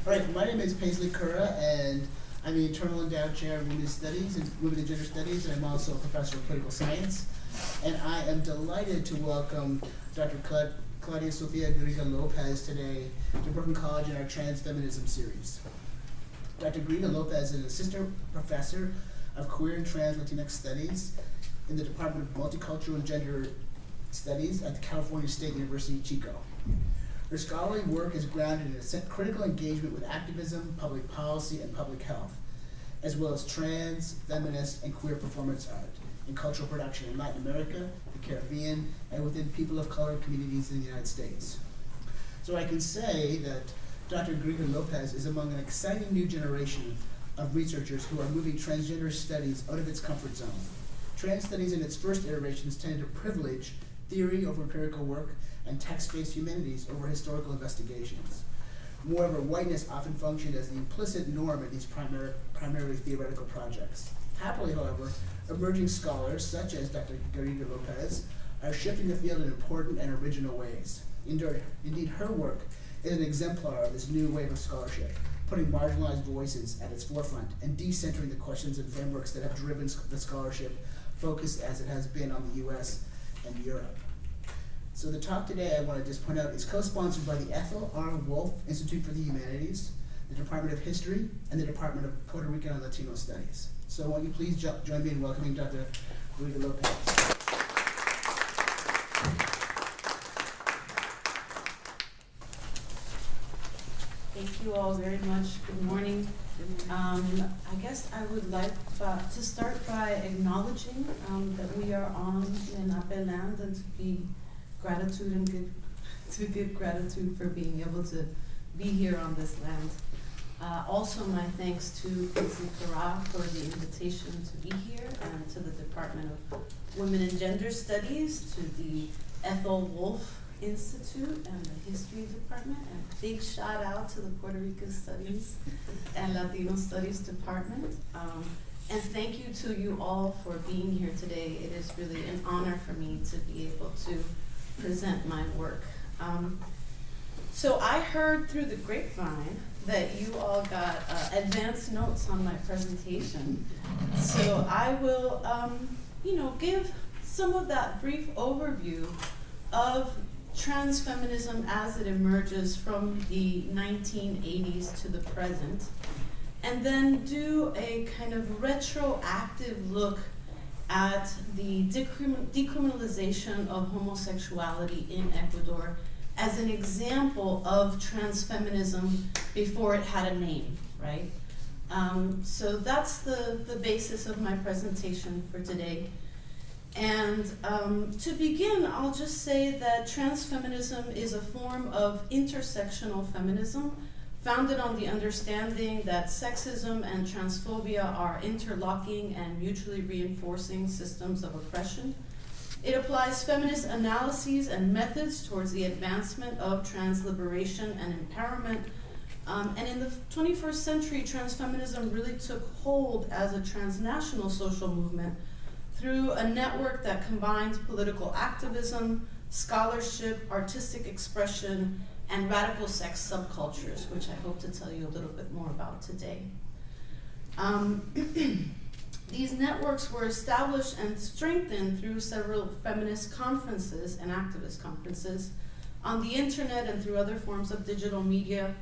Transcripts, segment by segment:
All right, my name is Paisley Curra, and I'm the Internal Endowed Chair of Women's Studies and Women and Gender Studies, and I'm also a professor of political science. And I am delighted to welcome Dr. Claudia Sofía Garriga-López today to Brooklyn College in our Transfeminism series. Dr. Garriga-López is an assistant professor of queer and trans Latinx studies in the Department of Multicultural and Gender Studies at the California State University, Chico. Her scholarly work is grounded in a critical engagement with activism, public policy, and public health, as well as trans, feminist, and queer performance art and cultural production in Latin America, the Caribbean, and within people of color communities in the United States. So I can say that Dr. Garriga-López is among an exciting new generation of researchers who are moving transgender studies out of its comfort zone. Trans studies in its first iterations tended to privilege theory over empirical work and text-based humanities over historical investigations. Moreover, whiteness often functioned as the implicit norm in these primarily theoretical projects. Happily, however, emerging scholars such as Dr. Garriga-López are shifting the field in important and original ways. Indeed, her work is an exemplar of this new wave of scholarship, putting marginalized voices at its forefront and decentering the questions and frameworks that have driven the scholarship, focused as it has been on the US and Europe. So the talk today, I want to just point out, is co-sponsored by the Ethel R. Wolf Institute for the Humanities, the Department of History, and the Department of Puerto Rican and Latino Studies. So won't you please join me in welcoming Dr. Garriga-López. Thank you all very much. Good morning. I guess I would like to start by acknowledging that we are on Lenape land and to give gratitude for being able to be here on this land. Also, my thanks to Paisley Curra for the invitation to be here, and to the Department of Women and Gender Studies, to the Ethel Wolf Institute and the History Department, and a big shout out to the Puerto Rican Studies and Latino Studies Department. And thank you to you all for being here today. It is really an honor for me to be able to present my work. So I heard through the grapevine that you all got advance notes on my presentation. So I will, give some of that brief overview of transfeminism as it emerges from the 1980s to the present, and then do a kind of retroactive look at the decriminalization of homosexuality in Ecuador as an example of transfeminism before it had a name, right? So that's the basis of my presentation for today. And to begin, I'll just say that transfeminism is a form of intersectional feminism founded on the understanding that sexism and transphobia are interlocking and mutually reinforcing systems of oppression. It applies feminist analyses and methods towards the advancement of trans liberation and empowerment. And in the 21st century, transfeminism really took hold as a transnational social movement through a network that combines political activism, scholarship, artistic expression, and radical sex subcultures, which I hope to tell you a little bit more about today. These networks were established and strengthened through several feminist conferences and activist conferences on the internet and through other forms of digital media,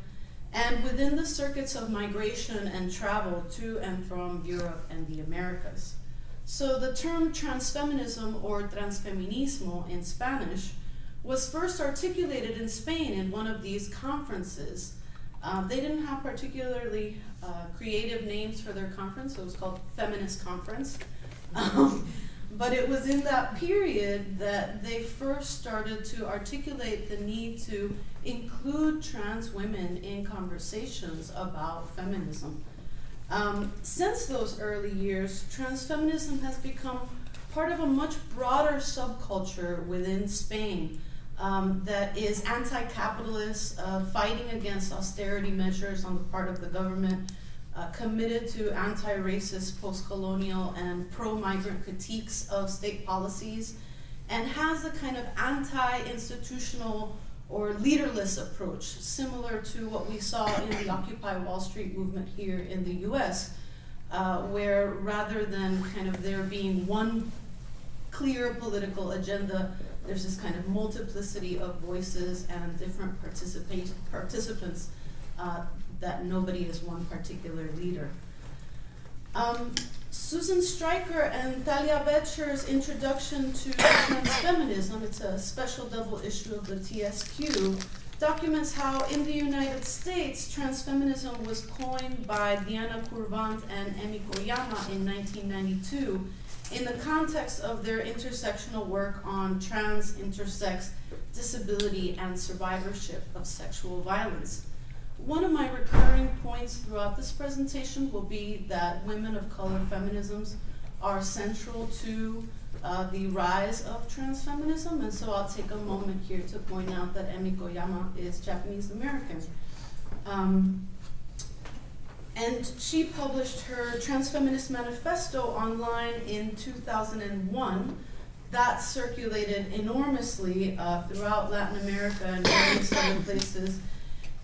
and within the circuits of migration and travel to and from Europe and the Americas. So the term transfeminism, or transfeminismo in Spanish, was first articulated in Spain in one of these conferences. They didn't have particularly creative names for their conference, so it was called Feminist Conference. But it was in that period that they first started to articulate the need to include trans women in conversations about feminism. Since those early years, transfeminism has become part of a much broader subculture within Spain that is anti-capitalist, fighting against austerity measures on the part of the government, committed to anti-racist, post-colonial, and pro-migrant critiques of state policies, and has a kind of anti-institutional or leaderless approach, similar to what we saw in the Occupy Wall Street movement here in the US, where rather than kind of there being one clear political agenda, there's this kind of multiplicity of voices and different participants that nobody is one particular leader. Susan Stryker and Talia Betcher's introduction to transfeminism, it's a special double issue of the TSQ, documents how in the United States, transfeminism was coined by Diana Curvant and Emi Koyama in 1992 in the context of their intersectional work on trans, intersex, disability, and survivorship of sexual violence. One of my recurring points throughout this presentation will be that women of color feminisms are central to the rise of transfeminism, and so I'll take a moment here to point out that Emi Koyama is Japanese American. And she published her Transfeminist Manifesto online in 2001. That circulated enormously throughout Latin America and various other places.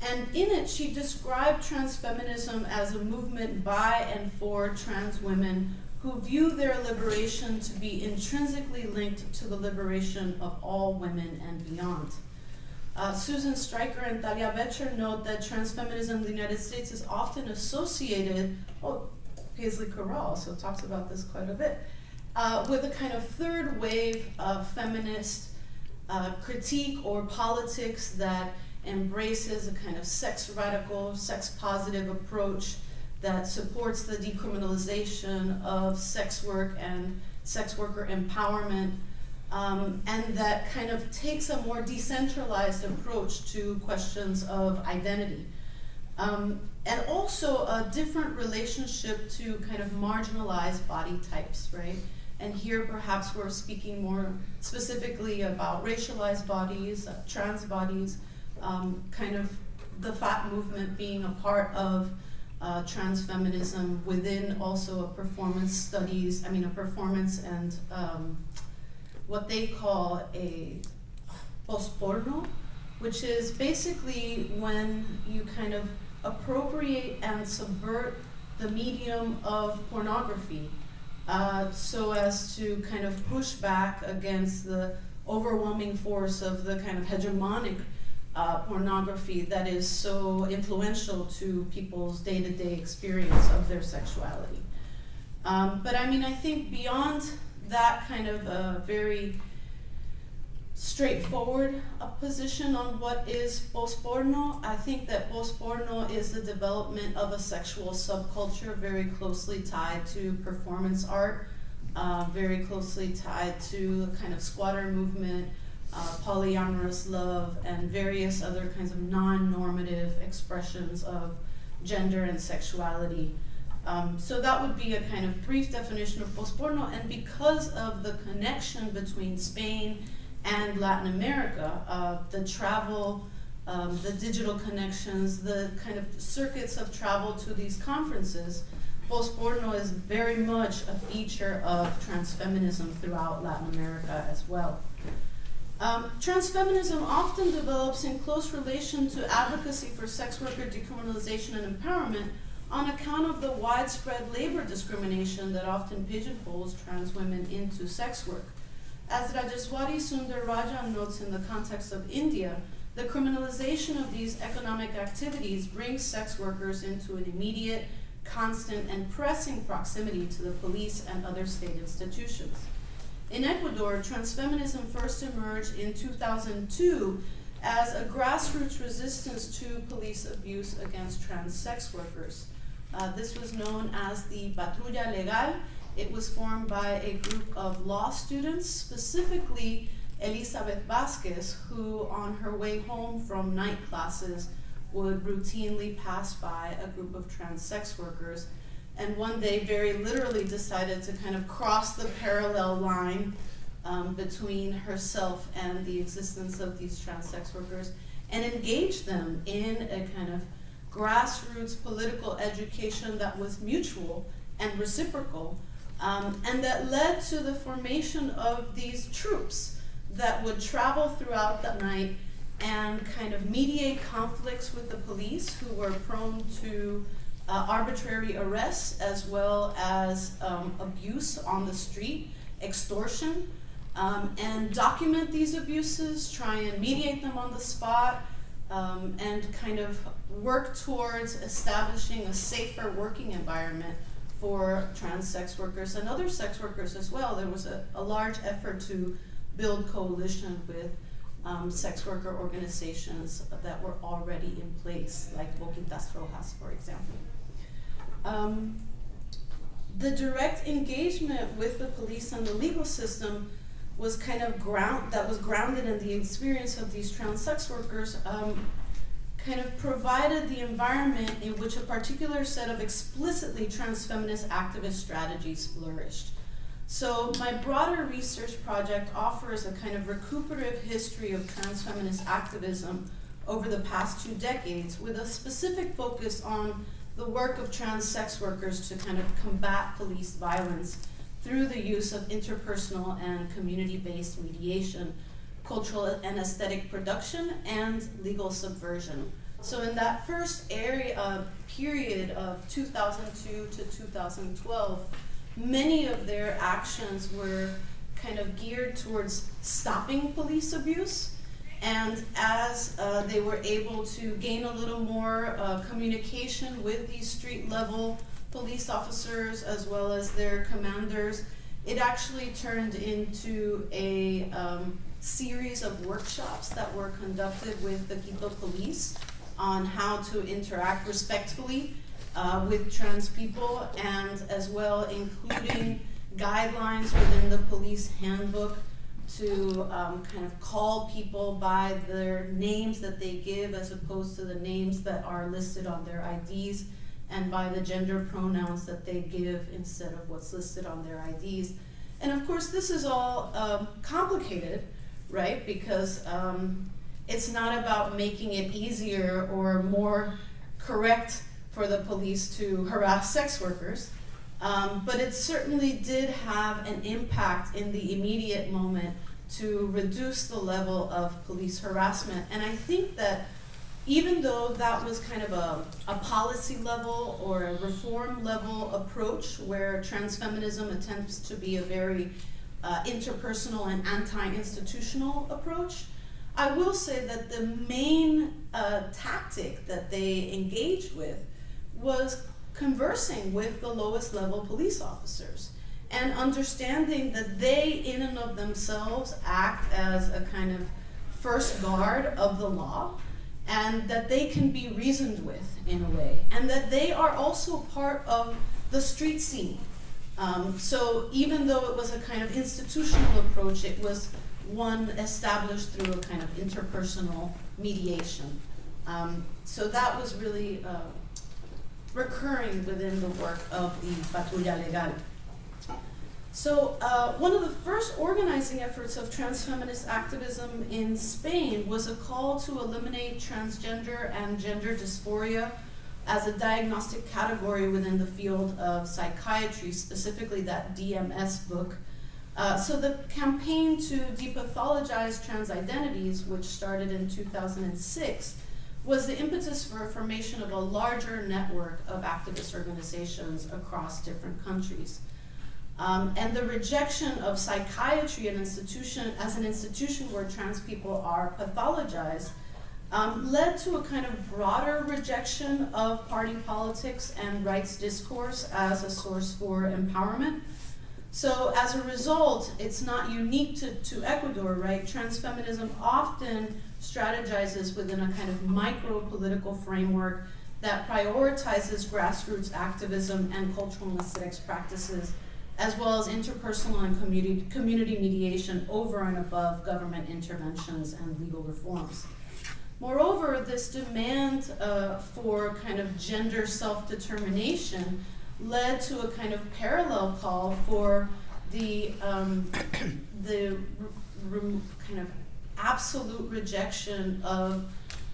And in it, she described transfeminism as a movement by and for trans women who view their liberation to be intrinsically linked to the liberation of all women and beyond. Susan Stryker and Talia Betcher note that transfeminism in the United States is often associated, Paisley Corral also talks about this quite a bit, with a kind of third wave of feminist critique or politics that embraces a kind of sex radical, sex positive approach that supports the decriminalization of sex work and sex worker empowerment, and that kind of takes a more decentralized approach to questions of identity. And also a different relationship to kind of marginalized body types, right? And here perhaps we're speaking more specifically about racialized bodies, trans bodies, kind of the FAT movement being a part of transfeminism within also a performance studies, a performance and what they call a post-porno, which is basically when you kind of appropriate and subvert the medium of pornography so as to kind of push back against the overwhelming force of the kind of hegemonic pornography that is so influential to people's day-to-day experience of their sexuality. But I think beyond that kind of very straightforward position on what is post-porno, I think that post-porno is the development of a sexual subculture very closely tied to performance art, very closely tied to the kind of squatter movement, polyamorous love, and various other kinds of non-normative expressions of gender and sexuality. So that would be a kind of brief definition of post-porno, and because of the connection between Spain and Latin America, the travel, the digital connections, the kind of circuits of travel to these conferences, post-porno is very much a feature of transfeminism throughout Latin America as well. Transfeminism often develops in close relation to advocacy for sex worker decriminalization and empowerment on account of the widespread labor discrimination that often pigeonholes trans women into sex work. As Rajeswari Sundararajan notes in the context of India, the criminalization of these economic activities brings sex workers into an immediate, constant, and pressing proximity to the police and other state institutions. In Ecuador, transfeminism first emerged in 2002 as a grassroots resistance to police abuse against trans sex workers. This was known as the Patrulla Legal. It was formed by a group of law students, specifically Elizabeth Vasquez, who on her way home from night classes would routinely pass by a group of trans sex workers, and one day very literally decided to kind of cross the parallel line between herself and the existence of these trans sex workers and engage them in a kind of grassroots political education that was mutual and reciprocal, and that led to the formation of these troops that would travel throughout the night and kind of mediate conflicts with the police who were prone to arbitrary arrests as well as abuse on the street, extortion, and document these abuses, try and mediate them on the spot, and kind of work towards establishing a safer working environment for trans sex workers and other sex workers as well. There was a large effort to build coalition with sex worker organizations that were already in place, like Boquitas Rojas, for example. The direct engagement with the police and the legal system was kind of grounded in the experience of these trans sex workers, kind of provided the environment in which a particular set of explicitly transfeminist activist strategies flourished. So my broader research project offers a kind of recuperative history of transfeminist activism over the past 2 decades with a specific focus on the work of trans sex workers to kind of combat police violence through the use of interpersonal and community-based mediation, cultural and aesthetic production, and legal subversion. So in that first period of 2002 to 2012, many of their actions were kind of geared towards stopping police abuse. And as they were able to gain a little more communication with these street-level police officers as well as their commanders, it actually turned into a series of workshops that were conducted with the Quito police on how to interact respectfully with trans people, and as well including guidelines within the police handbook to kind of call people by their names that they give as opposed to the names that are listed on their IDs, and by the gender pronouns that they give instead of what's listed on their IDs. And of course, this is all complicated, right? Because it's not about making it easier or more correct for the police to harass sex workers, but it certainly did have an impact in the immediate moment to reduce the level of police harassment. And I think that even though that was kind of a policy level or a reform level approach where transfeminism attempts to be a very interpersonal and anti-institutional approach, I will say that the main tactic that they engaged with was conversing with the lowest level police officers and understanding that they in and of themselves act as a kind of first guard of the law, and that they can be reasoned with in a way, and that they are also part of the street scene. So even though it was a kind of institutional approach, it was one established through a kind of interpersonal mediation. So that was really recurring within the work of the Patrulla Legal. So one of the first organizing efforts of transfeminist activism in Spain was a call to eliminate transgender and gender dysphoria as a diagnostic category within the field of psychiatry, specifically that DMS book. So the campaign to depathologize trans identities, which started in 2006, was the impetus for a formation of a larger network of activist organizations across different countries. And the rejection of psychiatry as an institution where trans people are pathologized led to a kind of broader rejection of party politics and rights discourse as a source for empowerment. So as a result, it's not unique to Ecuador, right? Transfeminism often strategizes within a kind of micro-political framework that prioritizes grassroots activism and cultural and aesthetics practices, as well as interpersonal and community mediation over and above government interventions and legal reforms. Moreover, this demand for kind of gender self-determination led to a kind of parallel call for the kind of absolute rejection of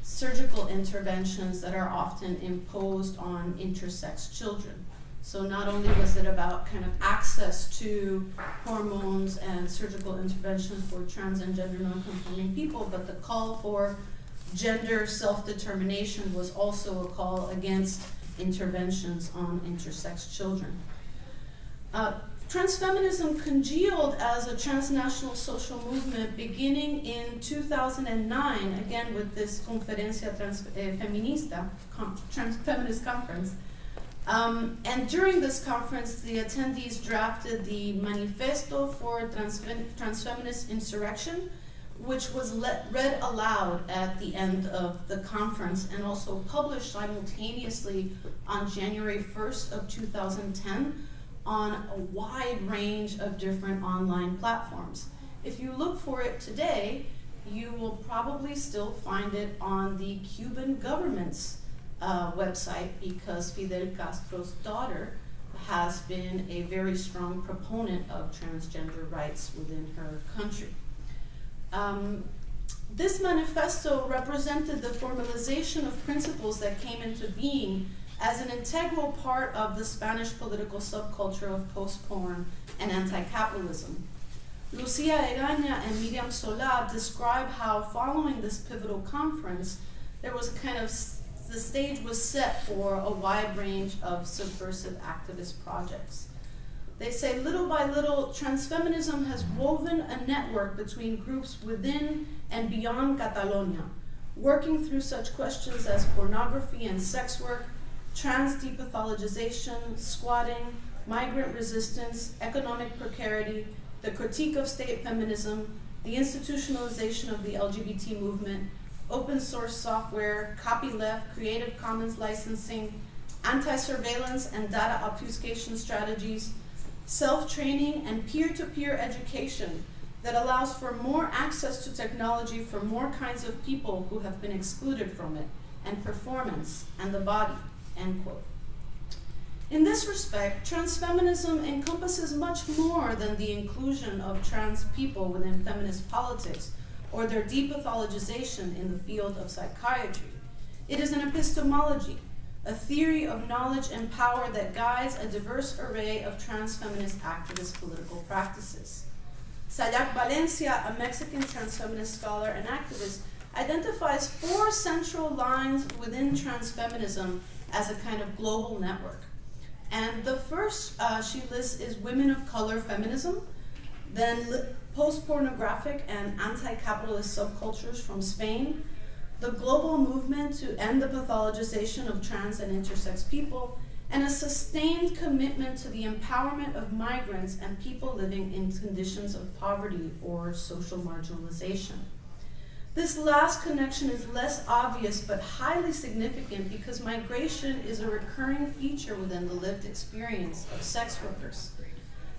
surgical interventions that are often imposed on intersex children. So not only was it about kind of access to hormones and surgical interventions for trans and gender non-conforming people, but the call for gender self-determination was also a call against interventions on intersex children. Transfeminism congealed as a transnational social movement beginning in 2009, again with this Conferencia Transfeminista, Transfeminist Conference. And during this conference, the attendees drafted the Manifesto for Transfeminist Insurrection, which was read aloud at the end of the conference and also published simultaneously on January 1st of 2010 on a wide range of different online platforms. If you look for it today, you will probably still find it on the Cuban government's website, because Fidel Castro's daughter has been a very strong proponent of transgender rights within her country. This manifesto represented the formalization of principles that came into being as an integral part of the Spanish political subculture of post-porn and anti-capitalism. Lucia Egaña and Miriam Solá describe how following this pivotal conference, there was a kind of, the stage was set for a wide range of subversive activist projects. They say, little by little, transfeminism has woven a network between groups within and beyond Catalonia, working through such questions as pornography and sex work, trans depathologization, squatting, migrant resistance, economic precarity, the critique of state feminism, the institutionalization of the LGBT movement, open source software, copyleft, Creative Commons licensing, anti-surveillance and data obfuscation strategies, self-training and peer-to-peer education that allows for more access to technology for more kinds of people who have been excluded from it, and performance and the body, end quote. In this respect, transfeminism encompasses much more than the inclusion of trans people within feminist politics or their depathologization in the field of psychiatry. It is an epistemology, a theory of knowledge and power that guides a diverse array of transfeminist activist political practices. Sayak Valencia, a Mexican transfeminist scholar and activist, identifies 4 central lines within transfeminism as a kind of global network. And the first she lists is women of color feminism, then post-pornographic and anti-capitalist subcultures from Spain, the global movement to end the pathologization of trans and intersex people, and a sustained commitment to the empowerment of migrants and people living in conditions of poverty or social marginalization. This last connection is less obvious but highly significant because migration is a recurring feature within the lived experience of sex workers.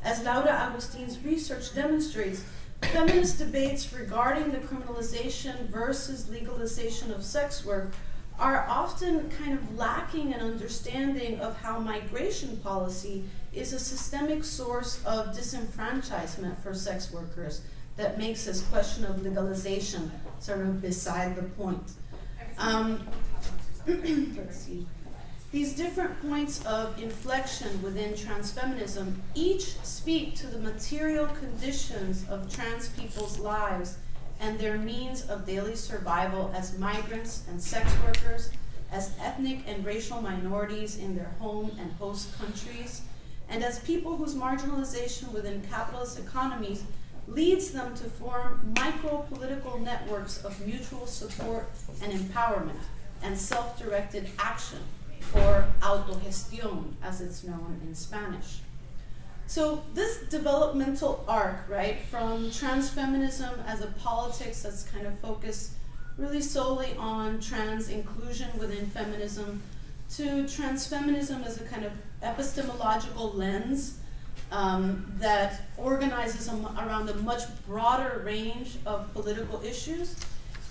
As Laura Agustin's research demonstrates, feminist debates regarding the criminalization versus legalization of sex work are often kind of lacking an understanding of how migration policy is a systemic source of disenfranchisement for sex workers that makes this question of legalization sort of beside the point. Let's see. These different points of inflection within transfeminism each speak to the material conditions of trans people's lives and their means of daily survival as migrants and sex workers, as ethnic and racial minorities in their home and host countries, and as people whose marginalization within capitalist economies leads them to form micro-political networks of mutual support and empowerment and self-directed action, or autogestión, as it's known in Spanish. So this developmental arc, right, from transfeminism as a politics that's kind of focused really solely on trans inclusion within feminism, to transfeminism as a kind of epistemological lens that organizes around a much broader range of political issues,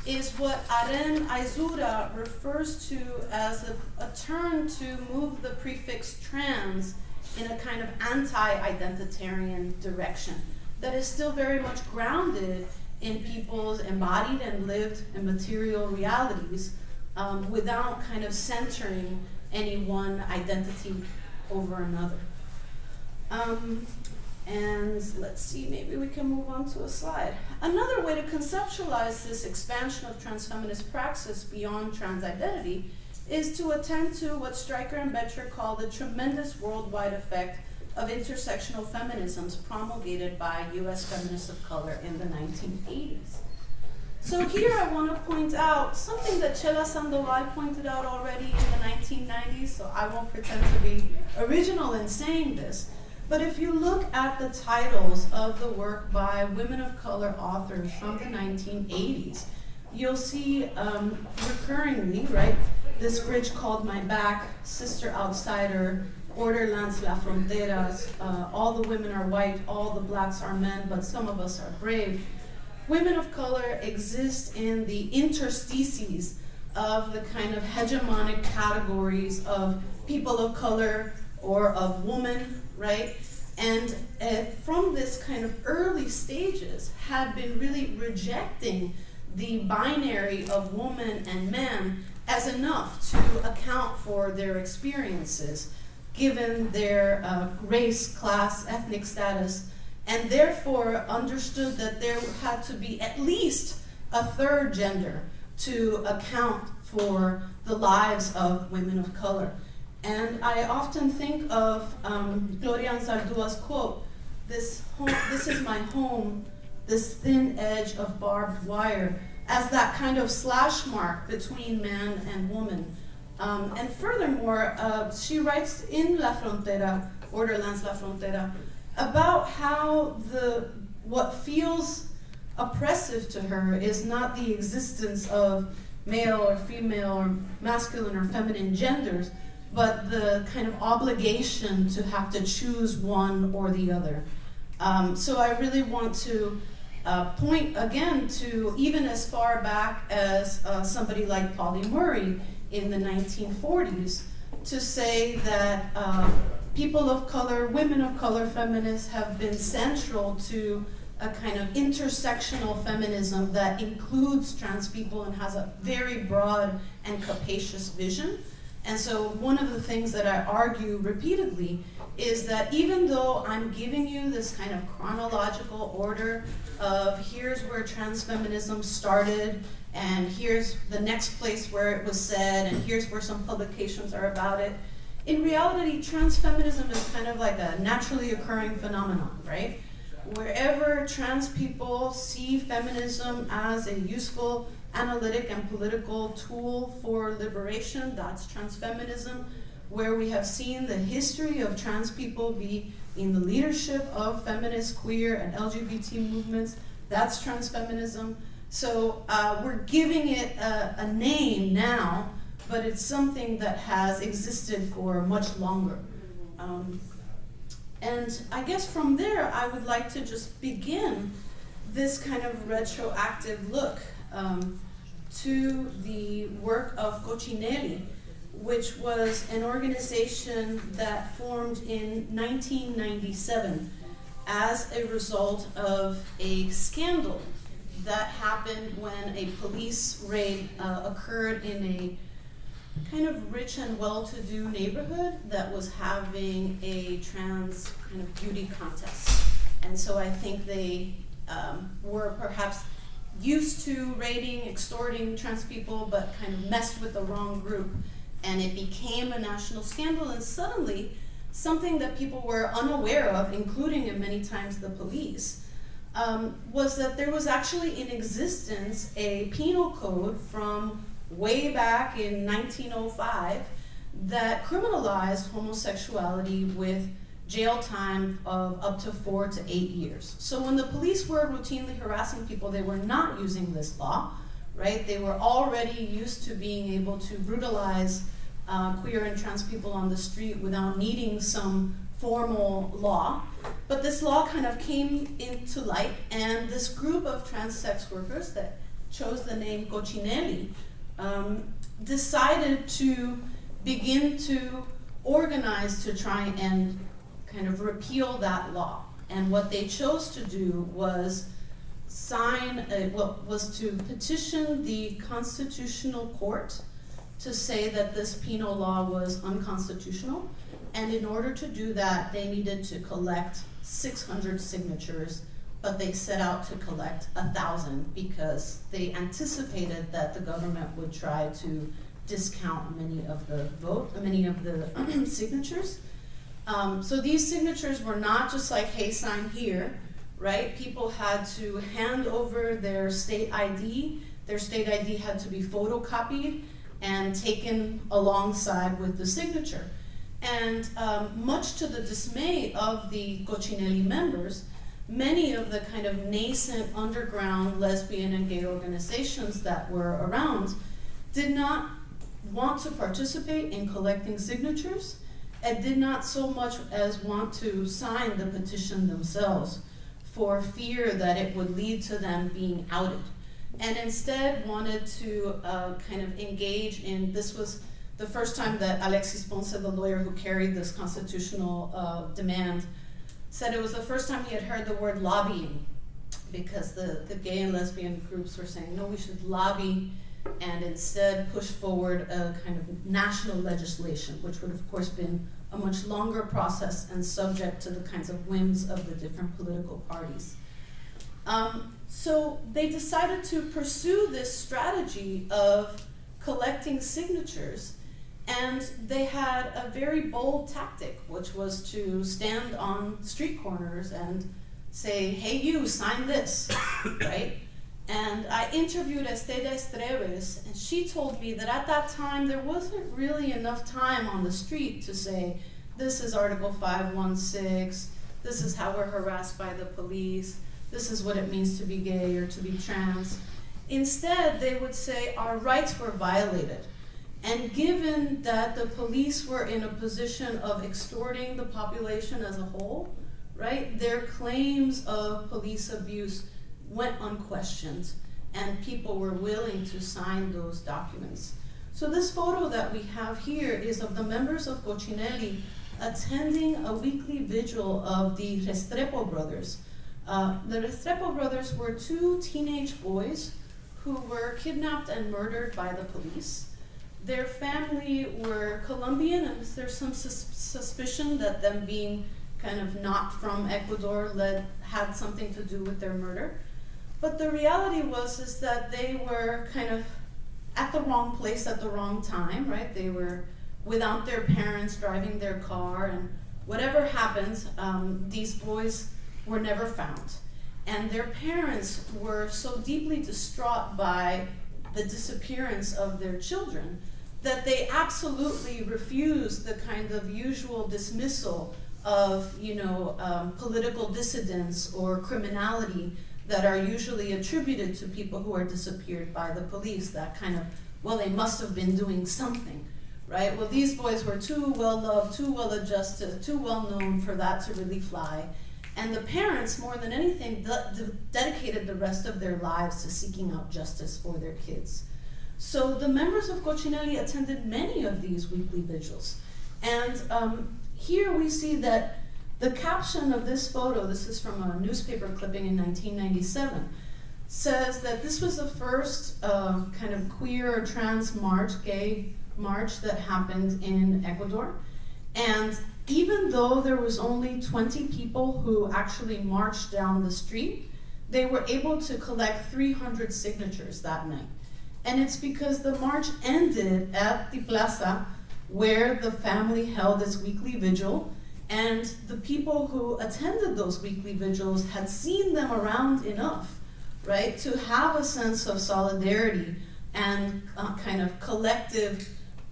is what Aren Aizura refers to as a turn to move the prefix trans in a kind of anti-identitarian direction that is still very much grounded in people's embodied and lived and material realities without kind of centering any one identity over another. And let's see, maybe we can move on to a slide. Another way to conceptualize this expansion of transfeminist praxis beyond trans identity is to attend to what Stryker and Betcher call the tremendous worldwide effect of intersectional feminisms promulgated by US feminists of color in the 1980s. So here I want to point out something that Chela Sandoval pointed out already in the 1990s, so I won't pretend to be original in saying this. But if you look at the titles of the work by women of color authors from the 1980s, you'll see recurringly, right, this bridge called My Back, Sister Outsider, Borderlands, La Fronteras, All the Women Are White, All the Blacks Are Men, but Some of Us Are Brave. Women of color exist in the interstices of the kind of hegemonic categories of people of color or of woman, right? And from this kind of early stages had been really rejecting the binary of woman and man as enough to account for their experiences, given their race, class, ethnic status, and therefore understood that there had to be at least a third gender to account for the lives of women of color. And I often think of Gloria Anzaldua's quote, this is my home, this thin edge of barbed wire, as that kind of slash mark between man and woman. And furthermore, she writes in La Frontera, Borderlands, La Frontera, about how what feels oppressive to her is not the existence of male or female or masculine or feminine genders, but the kind of obligation to have to choose one or the other. So I really want to point again to even as far back as somebody like Polly Murray in the 1940s to say that people of color, women of color feminists have been central to a kind of intersectional feminism that includes trans people and has a very broad and capacious vision. And so one of the things that I argue repeatedly is that even though I'm giving you this kind of chronological order of here's where transfeminism started, and here's the next place where it was said, and here's where some publications are about it, in reality, transfeminism is kind of like a naturally occurring phenomenon, right? Wherever trans people see feminism as a useful analytic and political tool for liberation, that's transfeminism. Where we have seen the history of trans people be in the leadership of feminist, queer, and LGBT movements, that's transfeminism. So we're giving it a name now, but it's something that has existed for much longer. And I guess from there, I would like to just begin this kind of retroactive look to the work of Coccinelli, which was an organization that formed in 1997 as a result of a scandal that happened when a police raid occurred in a kind of rich and well-to-do neighborhood that was having a trans kind of beauty contest. And so I think they were perhaps used to raiding, extorting trans people, but kind of messed with the wrong group. And it became a national scandal, and suddenly something that people were unaware of, including and many times the police, was that there was actually in existence a penal code from way back in 1905 that criminalized homosexuality with jail time of up to 4 to 8 years. So when the police were routinely harassing people, they were not using this law, right? They were already used to being able to brutalize queer and trans people on the street without needing some formal law. But this law kind of came into light, and this group of trans sex workers that chose the name Coccinelli decided to begin to organize to try and kind of repeal that law. And what they chose to do was to petition the Constitutional Court to say that this penal law was unconstitutional. And in order to do that, they needed to collect 600 signatures, but they set out to collect 1,000 because they anticipated that the government would try to discount many of the signatures. So these signatures were not just like, hey, sign here, right? People had to hand over their state ID. Their state ID had to be photocopied and taken alongside with the signature. And much to the dismay of the Cochinelli members, many of the kind of nascent underground lesbian and gay organizations that were around did not want to participate in collecting signatures and did not so much as want to sign the petition themselves for fear that it would lead to them being outed, and instead wanted to kind of engage in, this was the first time that Alexis Ponce, the lawyer who carried this constitutional demand, said it was the first time he had heard the word lobbying, because the gay and lesbian groups were saying, no, we should lobby and instead push forward a kind of national legislation, which would of course been a much longer process and subject to the kinds of whims of the different political parties. So they decided to pursue this strategy of collecting signatures, and they had a very bold tactic, which was to stand on street corners and say, hey, you, sign this, right? And I interviewed Estela Estreves, and she told me that at that time there wasn't really enough time on the street to say, this is Article 516, this is how we're harassed by the police, this is what it means to be gay or to be trans. Instead, they would say our rights were violated. And given that the police were in a position of extorting the population as a whole, right, their claims of police abuse went unquestioned, and people were willing to sign those documents. So this photo that we have here is of the members of Cochinelli attending a weekly vigil of the Restrepo brothers. The Restrepo brothers were two teenage boys who were kidnapped and murdered by the police. Their family were Colombian, and there's some suspicion that them being kind of not from Ecuador had something to do with their murder. But the reality is that they were kind of at the wrong place at the wrong time, right? They were without their parents driving their car, and whatever happened, these boys were never found. And their parents were so deeply distraught by the disappearance of their children that they absolutely refused the kind of usual dismissal of, political dissidents or criminality that are usually attributed to people who are disappeared by the police. That kind of, well, they must have been doing something, right? Well, these boys were too well loved, too well adjusted, too well known for that to really fly. And the parents, more than anything, dedicated the rest of their lives to seeking out justice for their kids. So the members of Cochinelli attended many of these weekly vigils. And here we see that the caption of this photo, this is from a newspaper clipping in 1997, says that this was the first kind of queer or trans march, gay march that happened in Ecuador. And even though there was only 20 people who actually marched down the street, they were able to collect 300 signatures that night. And it's because the march ended at the plaza where the family held its weekly vigil, and the people who attended those weekly vigils had seen them around enough, right, to have a sense of solidarity and kind of collective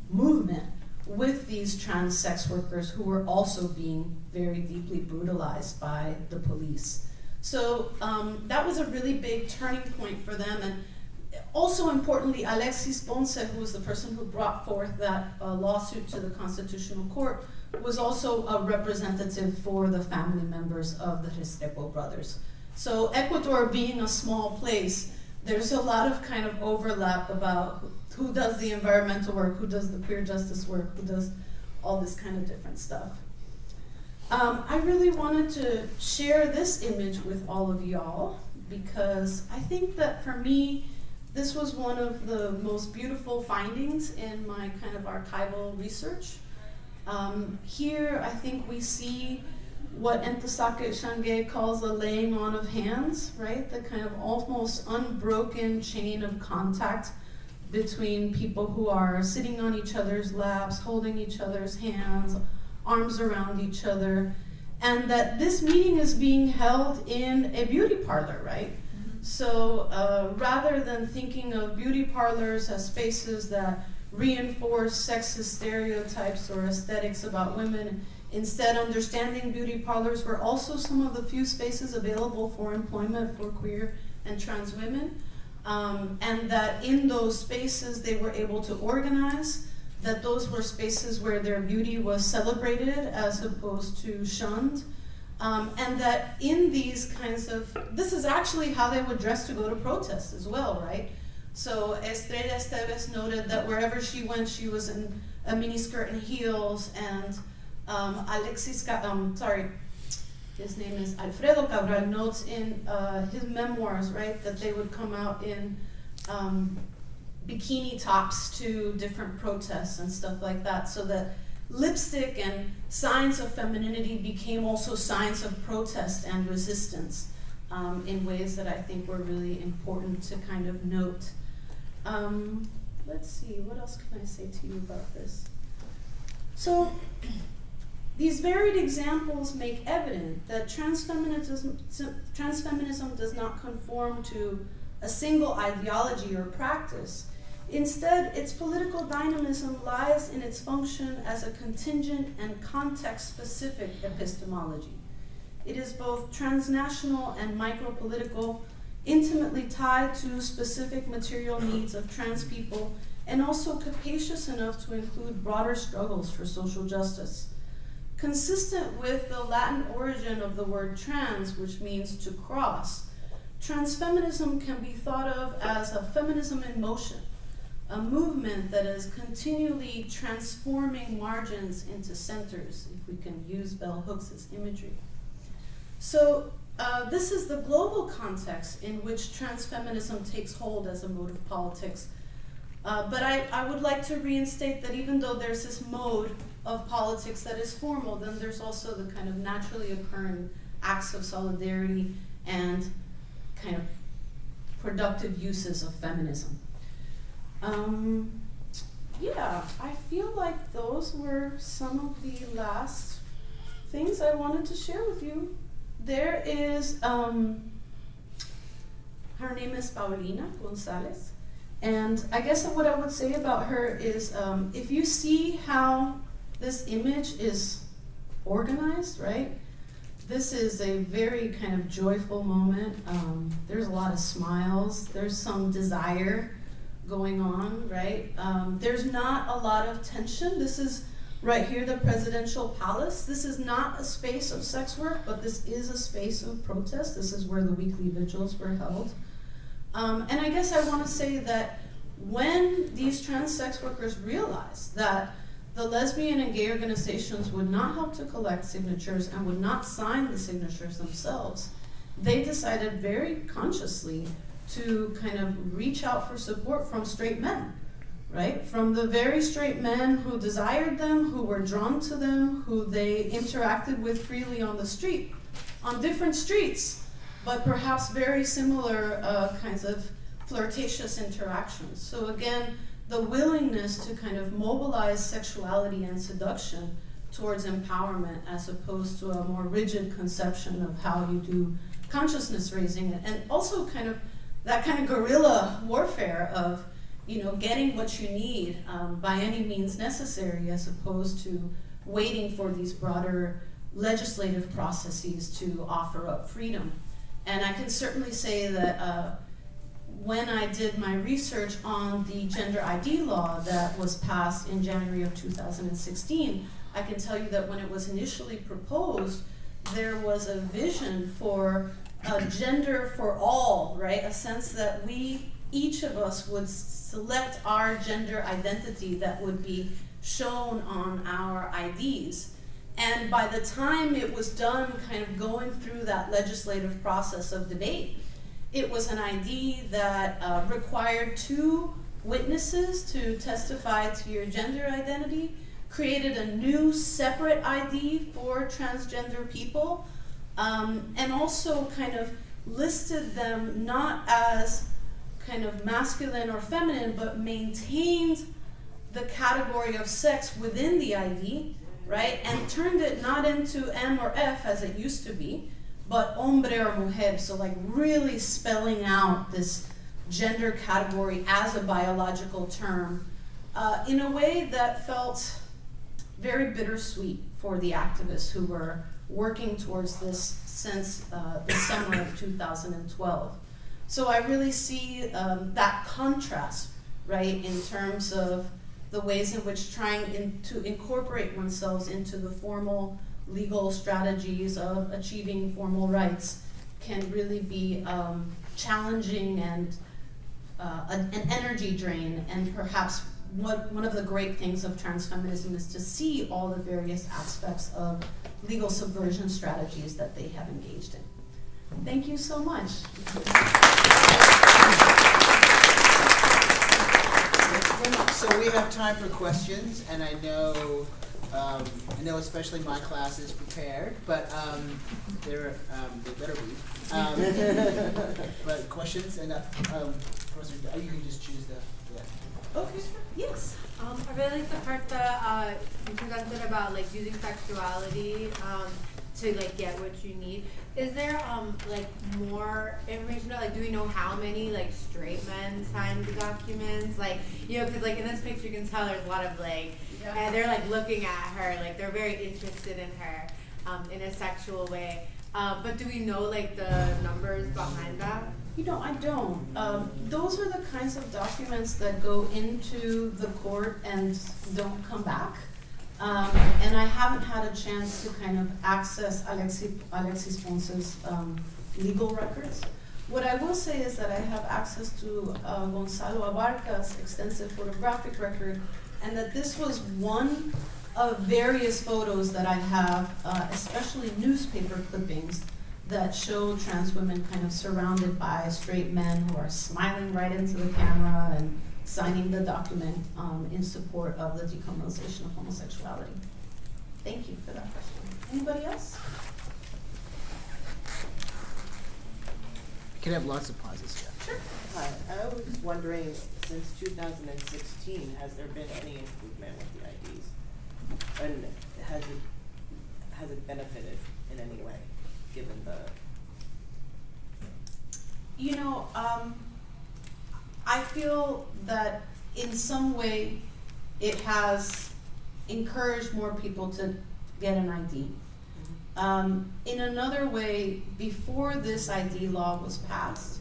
movement with these trans sex workers who were also being very deeply brutalized by the police. So that was a really big turning point for them. And also importantly, Alexis Ponce, who was the person who brought forth that lawsuit to the Constitutional Court, was also a representative for the family members of the Restrepo brothers. So Ecuador being a small place, there's a lot of kind of overlap about who does the environmental work, who does the queer justice work, who does all this kind of different stuff. I really wanted to share this image with all of y'all because I think that for me, this was one of the most beautiful findings in my kind of archival research. Here, I think we see what Ntozake Shange calls a laying on of hands, right? The kind of almost unbroken chain of contact between people who are sitting on each other's laps, holding each other's hands, arms around each other, and that this meeting is being held in a beauty parlor, right? So rather than thinking of beauty parlors as spaces that reinforce sexist stereotypes or aesthetics about women, instead understanding beauty parlors were also some of the few spaces available for employment for queer and trans women, and that in those spaces they were able to organize, that those were spaces where their beauty was celebrated as opposed to shunned, and that in these kinds of, this is actually how they would dress to go to protests as well, right? So Estrella Esteves noted that wherever she went, she was in a miniskirt and heels, and his name is Alfredo Cabral, notes in his memoirs, right, that they would come out in bikini tops to different protests and stuff like that, so that lipstick and signs of femininity became also signs of protest and resistance in ways that I think were really important to kind of note. Let's see, what else can I say to you about this? So, these varied examples make evident that transfeminism does not conform to a single ideology or practice. Instead, its political dynamism lies in its function as a contingent and context-specific epistemology. It is both transnational and micropolitical, intimately tied to specific material needs of trans people, and also capacious enough to include broader struggles for social justice. Consistent with the Latin origin of the word trans, which means to cross, transfeminism can be thought of as a feminism in motion, a movement that is continually transforming margins into centers, if we can use bell hooks' imagery. So this is the global context in which transfeminism takes hold as a mode of politics. But I would like to reinstate that even though there's this mode of politics that is formal, then there's also the kind of naturally occurring acts of solidarity and kind of productive uses of feminism. Yeah, I feel like those were some of the last things I wanted to share with you. There is, her name is Paulina Gonzalez, and I guess what I would say about her is if you see how this image is organized, right? This is a very kind of joyful moment. There's a lot of smiles. There's some desire going on, right? There's not a lot of tension. This is right here, the presidential palace. This is not a space of sex work, but this is a space of protest. This is where the weekly vigils were held. And I guess I want to say that when these trans sex workers realized that the lesbian and gay organizations would not help to collect signatures and would not sign the signatures themselves, they decided very consciously to kind of reach out for support from straight men, right? From the very straight men who desired them, who were drawn to them, who they interacted with freely on the street, on different streets, but perhaps very similar kinds of flirtatious interactions. So again, the willingness to kind of mobilize sexuality and seduction towards empowerment as opposed to a more rigid conception of how you do consciousness raising, and also kind of that kind of guerrilla warfare of, you know, getting what you need by any means necessary, as opposed to waiting for these broader legislative processes to offer up freedom. And I can certainly say that when I did my research on the gender ID law that was passed in January of 2016, I can tell you that when it was initially proposed, there was a vision for a gender for all, right? A sense that each of us would select our gender identity that would be shown on our IDs. And by the time it was done kind of going through that legislative process of debate, it was an ID that required 2 witnesses to testify to your gender identity, created a new separate ID for transgender people, and also kind of listed them not as kind of masculine or feminine, but maintained the category of sex within the ID, right? And turned it not into M or F as it used to be, but hombre or mujer, so like really spelling out this gender category as a biological term in a way that felt very bittersweet for the activists who were working towards this since the summer of 2012. So I really see that contrast, right, in terms of the ways in which trying to incorporate oneself into the formal legal strategies of achieving formal rights can really be challenging and an energy drain, and perhaps one of the great things of transfeminism is to see all the various aspects of legal subversion strategies that they have engaged in. Thank you so much. So we have time for questions, and I know especially my class is prepared, but they better be. But questions, and Professor, you can just choose the. Okay. Yes. I really like the part that you presented about like using sexuality to like get what you need. Is there like more information? Like, do we know how many like straight men signed the documents? Like, you know, because like in this picture you can tell there's a lot of like, and they're like looking at her, like they're very interested in her in a sexual way. But do we know like the numbers behind that? You know, I don't. Those are the kinds of documents that go into the court and don't come back. And I haven't had a chance to kind of access Alexis Ponce's legal records. What I will say is that I have access to Gonzalo Abarca's extensive photographic record, and that this was one of various photos that I have, especially newspaper clippings, that show trans women kind of surrounded by straight men who are smiling right into the camera and signing the document in support of the decriminalization of homosexuality. Thank you for that question. Anybody else? You can have lots of pauses, Jeff. Sure. Hi, I was wondering, since 2016, has there been any improvement with the IDs? And has it benefited in any way, given the... You know, I feel that in some way it has encouraged more people to get an ID. In another way, before this ID law was passed,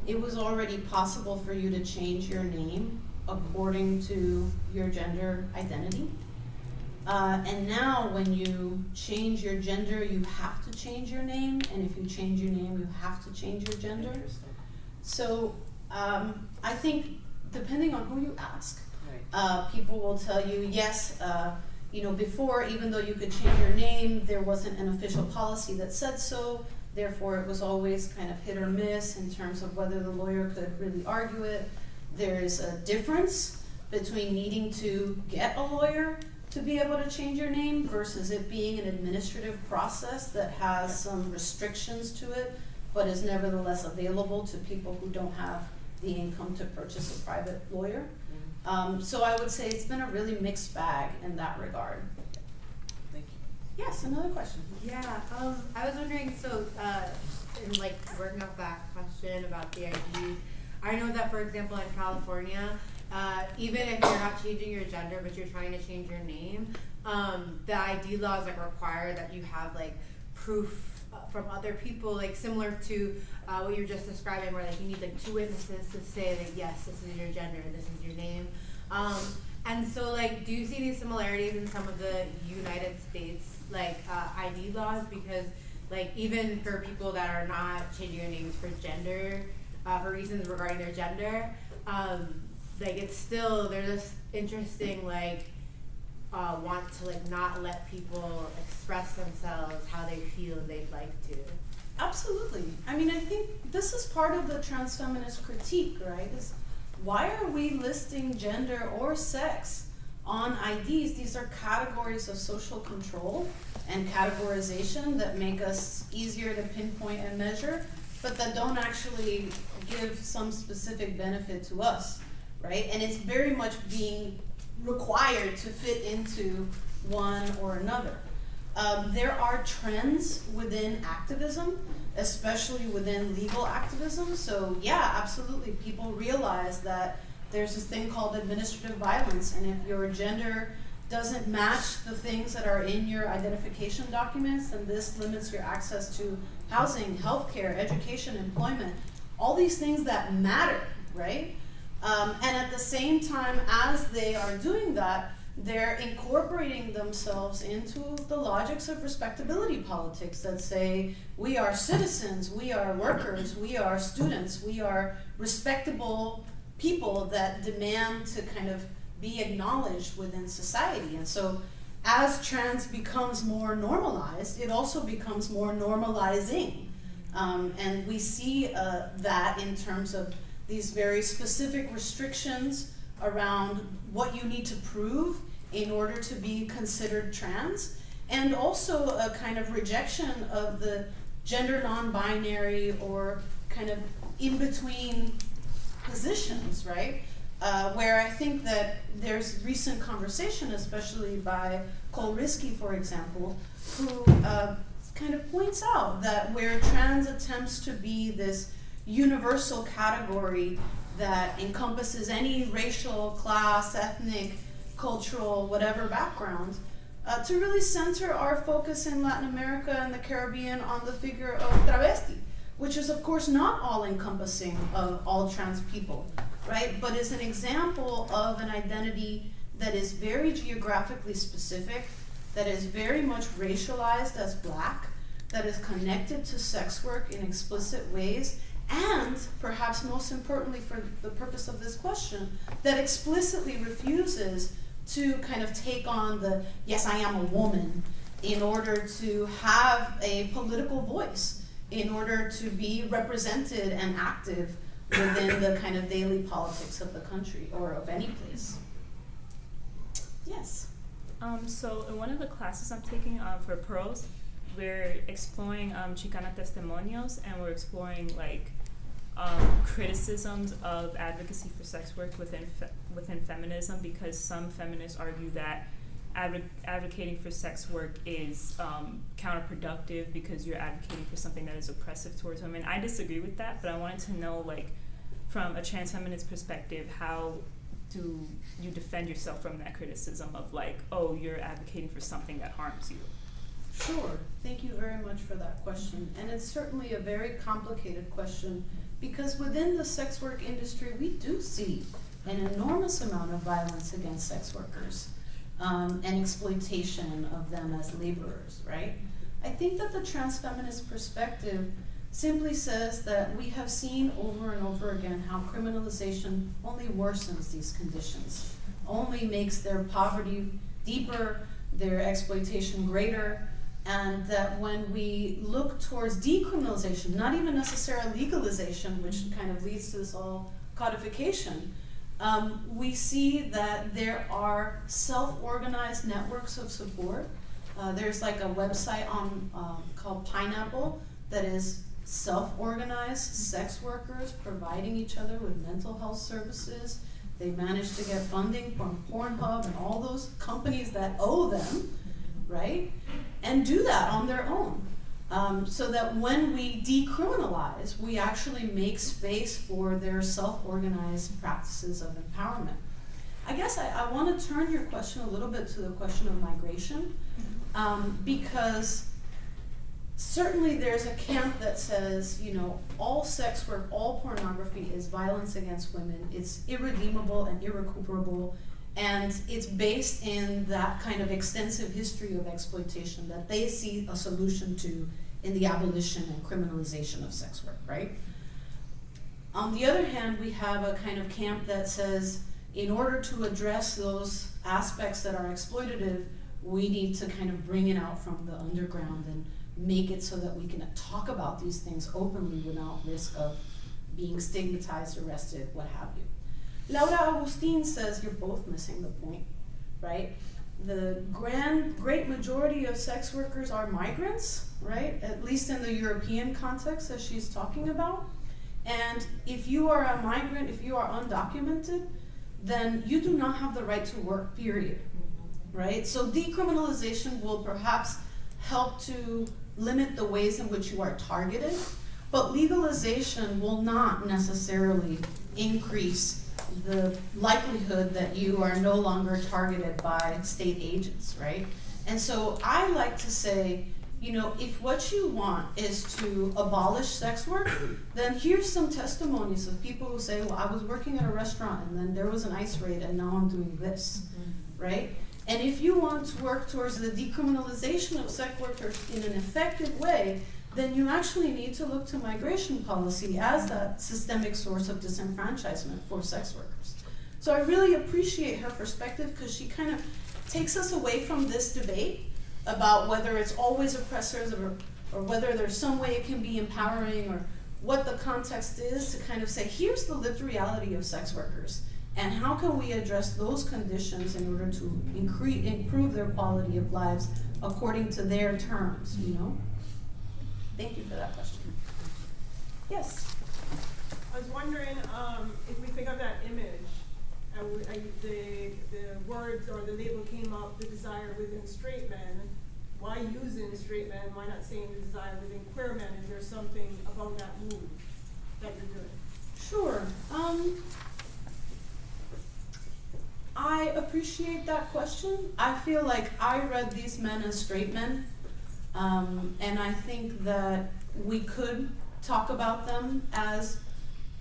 it was already possible for you to change your name according to your gender identity. And now when you change your gender, you have to change your name, and if you change your name, you have to change your gender. So I think depending on who you ask, people will tell you, yes, you know, before, even though you could change your name, there wasn't an official policy that said so. Therefore, it was always kind of hit or miss in terms of whether the lawyer could really argue it. There's a difference between needing to get a lawyer to be able to change your name versus it being an administrative process that has some restrictions to it, but is nevertheless available to people who don't have the income to purchase a private lawyer. So I would say it's been a really mixed bag in that regard. Thank you. Yes, another question. Yeah, I was wondering, so in like working off that question about the IDs, I know that, for example, in California, even if you're not changing your gender, but you're trying to change your name, the ID laws like require that you have like proof from other people, like similar to what you were just describing, where like you need like 2 witnesses to say that yes, this is your gender and this is your name. And so like, do you see these similarities in some of the United States like ID laws? Because like even for people that are not changing their names for gender, for reasons regarding their gender, like it's still, there's this interesting like want to like not let people express themselves how they feel they'd like to. Absolutely. I mean, I think this is part of the transfeminist critique, right? Is why are we listing gender or sex on IDs, these are categories of social control and categorization that make us easier to pinpoint and measure, but that don't actually give some specific benefit to us, right? And it's very much being required to fit into one or another. There are trends within activism, especially within legal activism. So yeah, absolutely, people realize that there's this thing called administrative violence, and if your gender doesn't match the things that are in your identification documents, then this limits your access to housing, healthcare, education, employment, all these things that matter, right? And at the same time as they are doing that, they're incorporating themselves into the logics of respectability politics that say, we are citizens, we are workers, we are students, we are respectable people that demand to kind of be acknowledged within society. And so as trans becomes more normalized, it also becomes more normalizing. And we see that in terms of these very specific restrictions around what you need to prove in order to be considered trans, and also a kind of rejection of the gender non-binary or kind of in-between positions, right? Where I think that there's recent conversation, especially by Cole Risky, for example, who kind of points out that where trans attempts to be this universal category that encompasses any racial, class, ethnic, cultural, whatever background, to really center our focus in Latin America and the Caribbean on the figure of travesti, which is of course not all-encompassing of all trans people, right? But is an example of an identity that is very geographically specific, that is very much racialized as Black, that is connected to sex work in explicit ways, and perhaps most importantly for the purpose of this question, that explicitly refuses to kind of take on the, yes, I am a woman, in order to have a political voice, in order to be represented and active within the kind of daily politics of the country or of any place. Yes? So in one of the classes I'm taking for PROS, we're exploring Chicana testimonials, and we're exploring like criticisms of advocacy for sex work within feminism, because some feminists argue that advocating for sex work is counterproductive because you're advocating for something that is oppressive towards women. I disagree with that, but I wanted to know, like, from a trans feminist perspective, how do you defend yourself from that criticism of like, oh, you're advocating for something that harms you? Sure. Thank you very much for that question. And it's certainly a very complicated question, because within the sex work industry, we do see an enormous amount of violence against sex workers and exploitation of them as laborers, right? I think that the trans feminist perspective simply says that we have seen over and over again how criminalization only worsens these conditions, only makes their poverty deeper, their exploitation greater, and that when we look towards decriminalization, not even necessarily legalization, which kind of leads to this all codification, we see that there are self-organized networks of support. There's like a website on called Pineapple that is self-organized sex workers providing each other with mental health services. They managed to get funding from Pornhub and all those companies that owe them, right? And do that on their own. So that when we decriminalize, we actually make space for their self-organized practices of empowerment. I guess I want to turn your question a little bit to the question of migration, because certainly there's a camp that says, you know, all sex work, all pornography is violence against women. It's irredeemable and irrecuperable, and it's based in that kind of extensive history of exploitation that they see a solution to in the abolition and criminalization of sex work, right? On the other hand, we have a kind of camp that says, in order to address those aspects that are exploitative, we need to kind of bring it out from the underground and make it so that we can talk about these things openly without risk of being stigmatized, arrested, what have you. Laura Agustin says you're both missing the point, right? The great majority of sex workers are migrants, right? At least in the European context that she's talking about. And if you are a migrant, if you are undocumented, then you do not have the right to work, period, right? So decriminalization will perhaps help to limit the ways in which you are targeted, but legalization will not necessarily increase the likelihood that you are no longer targeted by state agents, right? And so I like to say, you know, if what you want is to abolish sex work, then here's some testimonies of people who say, well, I was working at a restaurant and then there was an ICE raid and now I'm doing this, right? And if you want to work towards the decriminalization of sex workers in an effective way, then you actually need to look to migration policy as that systemic source of disenfranchisement for sex workers. So I really appreciate her perspective because she kind of takes us away from this debate about whether it's always oppressors or whether there's some way it can be empowering or what the context is, to kind of say, here's the lived reality of sex workers and how can we address those conditions in order to improve their quality of lives according to their terms, you know? Thank you for that question. Yes? I was wondering if we think of that image, the words or the label came up, the desire within straight men. Why using straight men? Why not saying the desire within queer men? Is there something about that move that you're doing? Sure. I appreciate that question. I feel like I read these men as straight men. And I think that we could talk about them as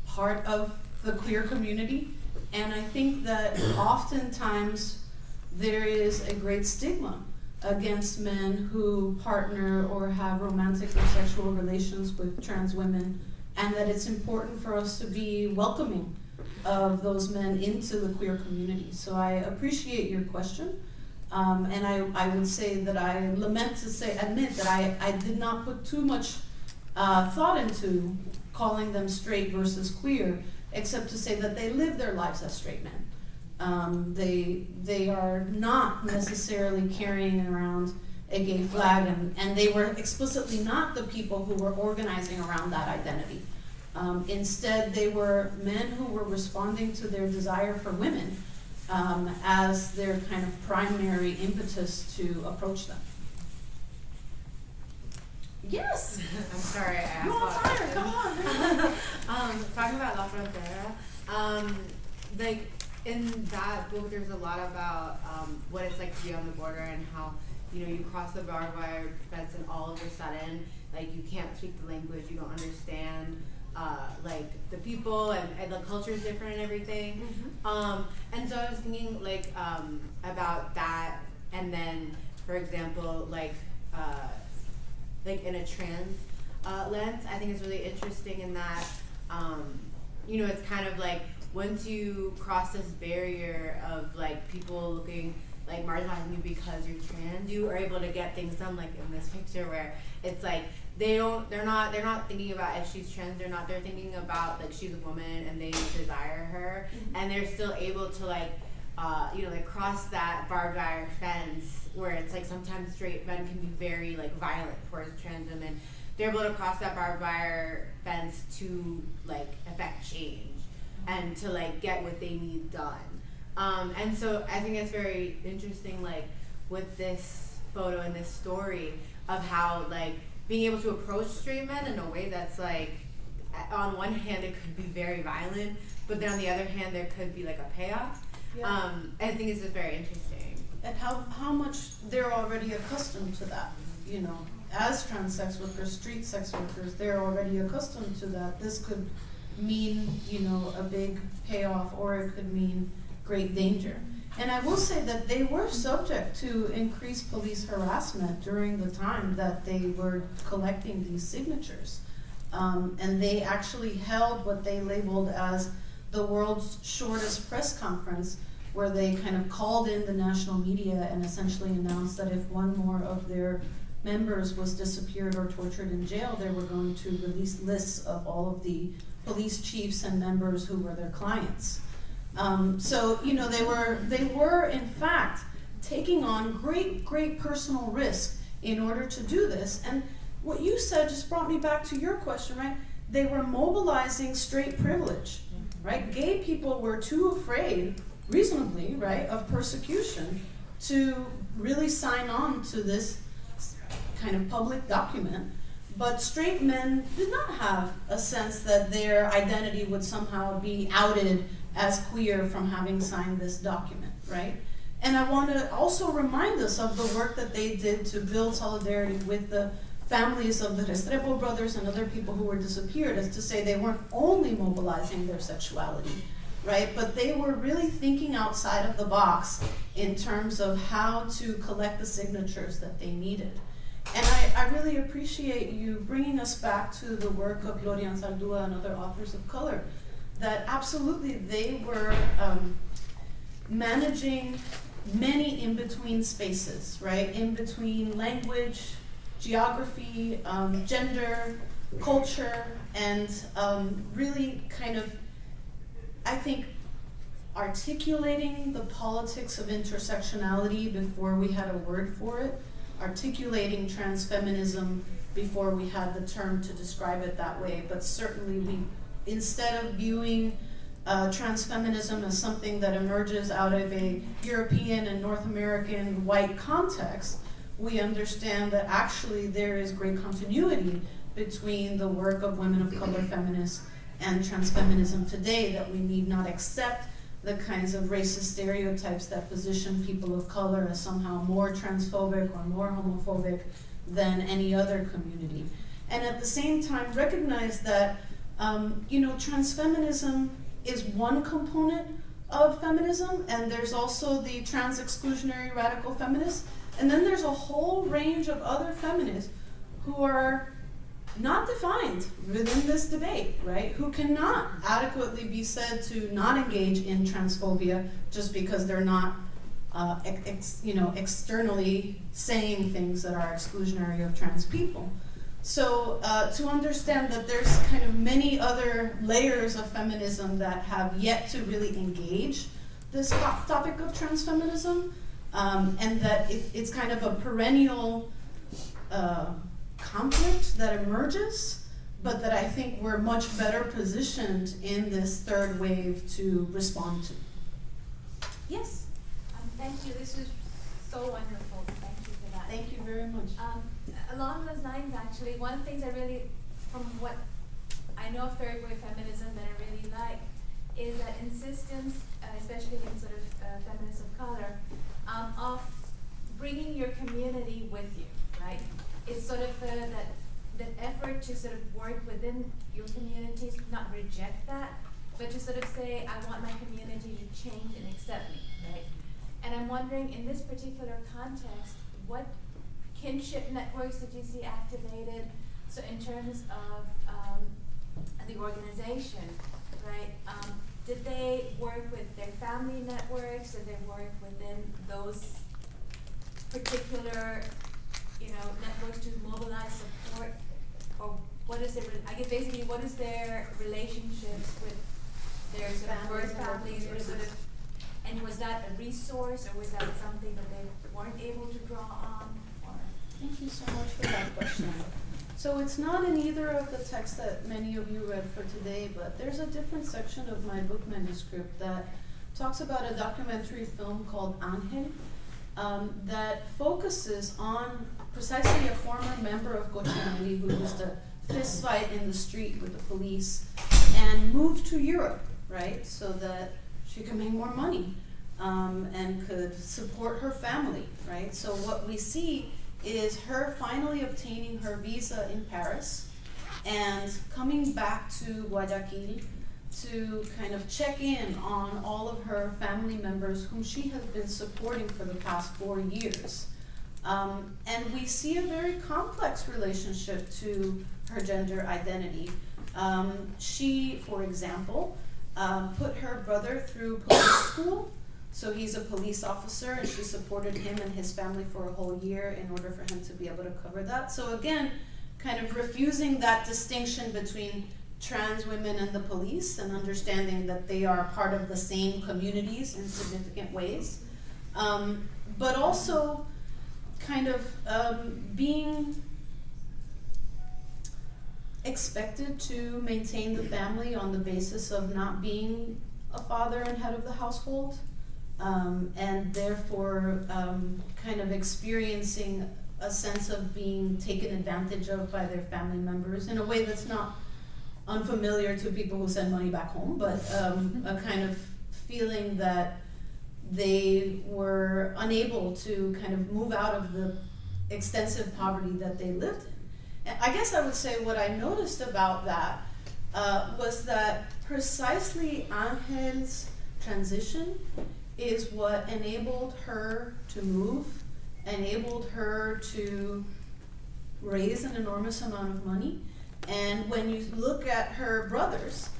part of the queer community. And I think that oftentimes there is a great stigma against men who partner or have romantic or sexual relations with trans women, and that it's important for us to be welcoming of those men into the queer community. So I appreciate your question. And I would say that I admit that I did not put too much thought into calling them straight versus queer, except to say that they live their lives as straight men. They are not necessarily carrying around a gay flag, and they were explicitly not the people who were organizing around that identity. Instead, they were men who were responding to their desire for women as their kind of primary impetus to approach them. Yes. I'm sorry, I asked. You're on fire. Come on. Talking about La Frontera, like in that book, there's a lot about what it's like to be on the border and how, you know, you cross the barbed wire fence and all of a sudden, like, you can't speak the language, you don't understand. Like the people and the culture is different and everything. And so I was thinking like about that, and then for example like in a trans lens, I think it's really interesting in that you know, it's kind of like once you cross this barrier of like people looking like marginalizing you because you're trans, you are able to get things done, like in this picture where it's like they're not thinking about if she's trans or not, they're thinking about like she's a woman and they desire her, and they're still able to like you know, like cross that barbed wire fence where it's like sometimes straight men can be very like violent towards trans women. They're able to cross that barbed wire fence to like affect change and to like get what they need done. And so I think it's very interesting, like with this photo and this story of how like being able to approach straight men in a way that's like, on one hand it could be very violent, but then on the other hand there could be like a payoff. Yeah. I think it's just very interesting. And how much they're already accustomed to that, you know, as trans sex workers, street sex workers, they're already accustomed to that. This could mean, you know, a big payoff, or it could mean great danger. And I will say that they were subject to increased police harassment during the time that they were collecting these signatures. And they actually held what they labeled as the world's shortest press conference, where they kind of called in the national media and essentially announced that if one more of their members was disappeared or tortured in jail, they were going to release lists of all of the police chiefs and members who were their clients. So, you know, they were in fact taking on great personal risk in order to do this. And what you said just brought me back to your question, right? They were mobilizing straight privilege, right? Gay people were too afraid, reasonably, right, of persecution to really sign on to this kind of public document. But straight men did not have a sense that their identity would somehow be outed as queer from having signed this document, right? And I want to also remind us of the work that they did to build solidarity with the families of the Restrepo brothers and other people who were disappeared, as to say they weren't only mobilizing their sexuality, right? But they were really thinking outside of the box in terms of how to collect the signatures that they needed. And I really appreciate you bringing us back to the work of Gloria Anzaldúa and other authors of color, that absolutely they were managing many in-between spaces, right? In between language, geography, gender, culture, and really kind of, I think, articulating the politics of intersectionality before we had a word for it, articulating transfeminism before we had the term to describe it that way. But certainly we, instead of viewing transfeminism as something that emerges out of a European and North American white context, we understand that actually there is great continuity between the work of women of color feminists and transfeminism today, that we need not accept the kinds of racist stereotypes that position people of color as somehow more transphobic or more homophobic than any other community. And at the same time recognize that transfeminism is one component of feminism, and there's also the trans-exclusionary radical feminists, and then there's a whole range of other feminists who are not defined within this debate, right? Who cannot adequately be said to not engage in transphobia just because they're not externally saying things that are exclusionary of trans people. So to understand that there's kind of many other layers of feminism that have yet to really engage this topic of transfeminism, and that it's kind of a perennial conflict that emerges, but that I think we're much better positioned in this third wave to respond to. Yes? Thank you. This was so wonderful. Thank you for that. Thank you very much. Along those lines, actually, one of the things I really, from what I know of third wave feminism that I really like, is that insistence, especially in sort of feminists of color, of bringing your community with you, right? It's sort of that effort to sort of work within your communities, not reject that, but to sort of say, I want my community to change and accept me, right? And I'm wondering, in this particular context, what kinship networks did you see activated? So in terms of the organization, right? Did they work with their family networks? Did they work within those particular, networks to mobilize support? Or what is their, I guess basically, what is their relationships with their sort of birth families? What is sort of, and was that a resource, or was that something that they weren't able to draw on? Thank you so much for that question. So it's not in either of the texts that many of you read for today, but there's a different section of my book manuscript that talks about a documentary film called Angel, that focuses on precisely a former member of Cochinelli who used to fist fight in the street with the police and moved to Europe, right, so that she could make more money and could support her family, right? So what we see is her finally obtaining her visa in Paris and coming back to Guayaquil to kind of check in on all of her family members whom she has been supporting for the past 4 years. And we see a very complex relationship to her gender identity. She, for example, put her brother through police school. So he's a police officer, and she supported him and his family for a whole year in order for him to be able to cover that. So again, kind of refusing that distinction between trans women and the police, and understanding that they are part of the same communities in significant ways. but also kind of being expected to maintain the family on the basis of not being a father and head of the household, and therefore kind of experiencing a sense of being taken advantage of by their family members in a way that's not unfamiliar to people who send money back home, but a kind of feeling that they were unable to kind of move out of the extensive poverty that they lived in. And I guess I would say what I noticed about that was that precisely Angel's transition is what enabled her to move, enabled her to raise an enormous amount of money. And when you look at her brothers,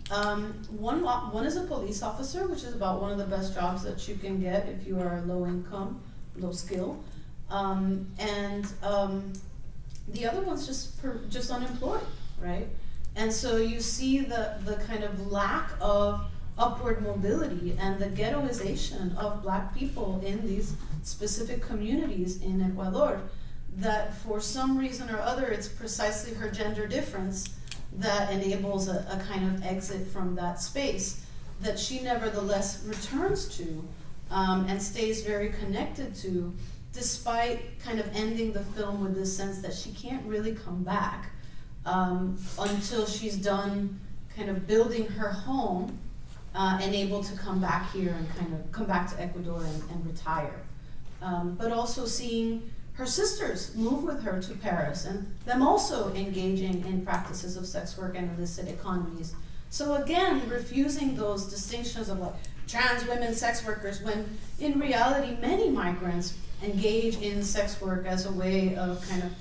one is a police officer, which is about one of the best jobs that you can get if you are low income, low skill, and the other one's just unemployed, right? And so you see the kind of lack of upward mobility and the ghettoization of Black people in these specific communities in Ecuador, that for some reason or other, it's precisely her gender difference that enables a kind of exit from that space that she nevertheless returns to and stays very connected to, despite kind of ending the film with this sense that she can't really come back until she's done kind of building her home and able to come back here and kind of come back to Ecuador and retire. But also seeing her sisters move with her to Paris and them also engaging in practices of sex work and illicit economies. So again, refusing those distinctions of like trans women sex workers, when in reality many migrants engage in sex work as a way of kind of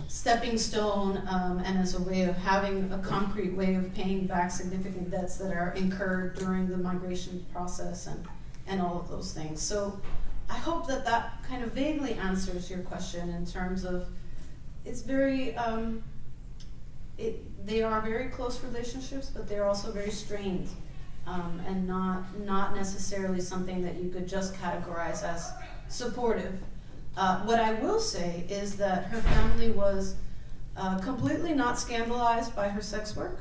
stepping stone and as a way of having a concrete way of paying back significant debts that are incurred during the migration process and all of those things. So I hope that that kind of vaguely answers your question in terms of it's very, they are very close relationships, but they're also very strained and not necessarily something that you could just categorize as supportive. What I will say is that her family was completely not scandalized by her sex work,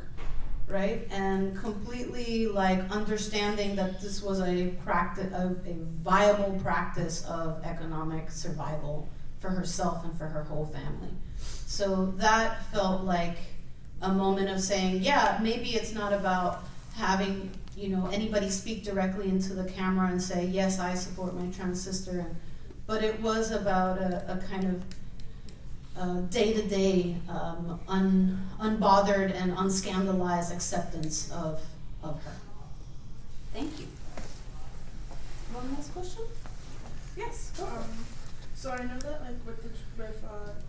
right? And completely like understanding that this was a practice, a viable practice of economic survival for herself and for her whole family. So that felt like a moment of saying, yeah, maybe it's not about having, you know, anybody speak directly into the camera and say, yes, I support my trans sister, but it was about a kind of day-to-day, unbothered and unscandalized acceptance of her. Thank you. One last question? Yes, go ahead. So I know that like with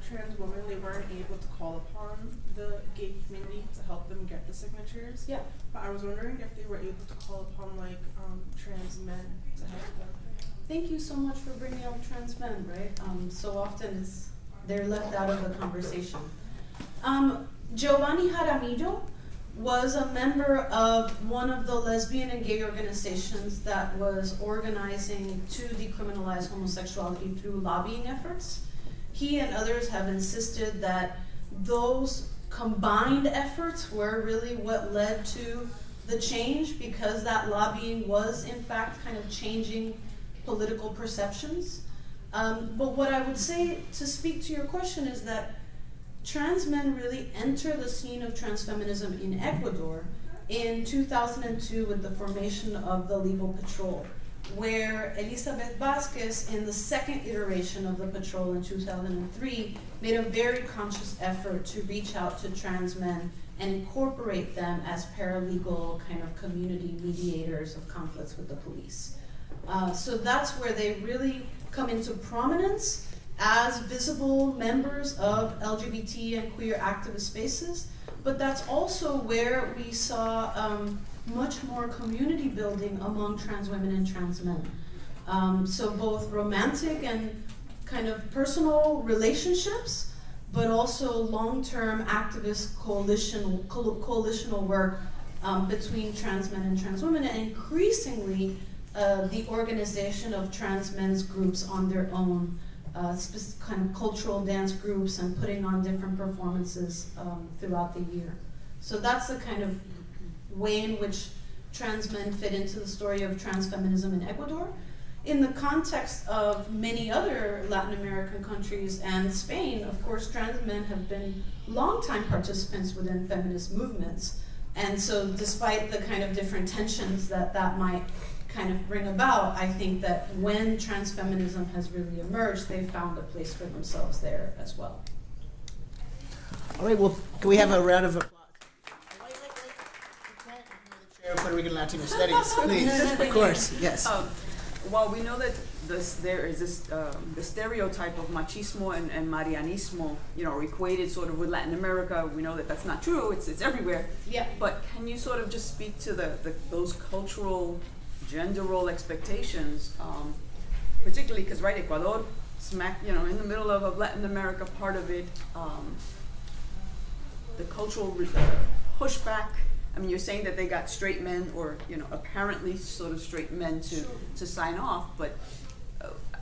trans women, they weren't able to call upon the gay community to help them get the signatures. Yeah. But I was wondering if they were able to call upon like trans men to help them. Thank you so much for bringing up trans men, right? So often they're left out of the conversation. Giovanni Jaramillo was a member of one of the lesbian and gay organizations that was organizing to decriminalize homosexuality through lobbying efforts. He and others have insisted that those combined efforts were really what led to the change, because that lobbying was in fact kind of changing political perceptions. But what I would say to speak to your question is that trans men really enter the scene of transfeminism in Ecuador in 2002 with the formation of the Legal Patrol, where Elizabeth Vasquez, in the second iteration of the patrol in 2003, made a very conscious effort to reach out to trans men and incorporate them as paralegal kind of community mediators of conflicts with the police. So that's where they really come into prominence as visible members of LGBT and queer activist spaces, but that's also where we saw much more community building among trans women and trans men. So both romantic and kind of personal relationships, but also long-term activist coalitional work between trans men and trans women, and increasingly the organization of trans men's groups on their own, kind of cultural dance groups, and putting on different performances throughout the year. So that's the kind of way in which trans men fit into the story of transfeminism in Ecuador. In the context of many other Latin American countries and Spain, of course, trans men have been longtime participants within feminist movements. And so despite the kind of different tensions that that might kind of bring about, I think that when transfeminism has really emerged, they've found a place for themselves there as well. All right, well, can we have a round of applause? Wait. You can't ignore the chair of Puerto Rican Latino Studies, please. Of course, yes. Well, we know that there is this the stereotype of machismo and marianismo, are equated sort of with Latin America. We know that that's not true. It's everywhere. Yeah. But can you sort of just speak to those cultural gender role expectations, particularly because Ecuador, smack in the middle of Latin America, part of it, the cultural pushback. I mean, you're saying that they got straight men, or apparently sort of straight men to sign off, but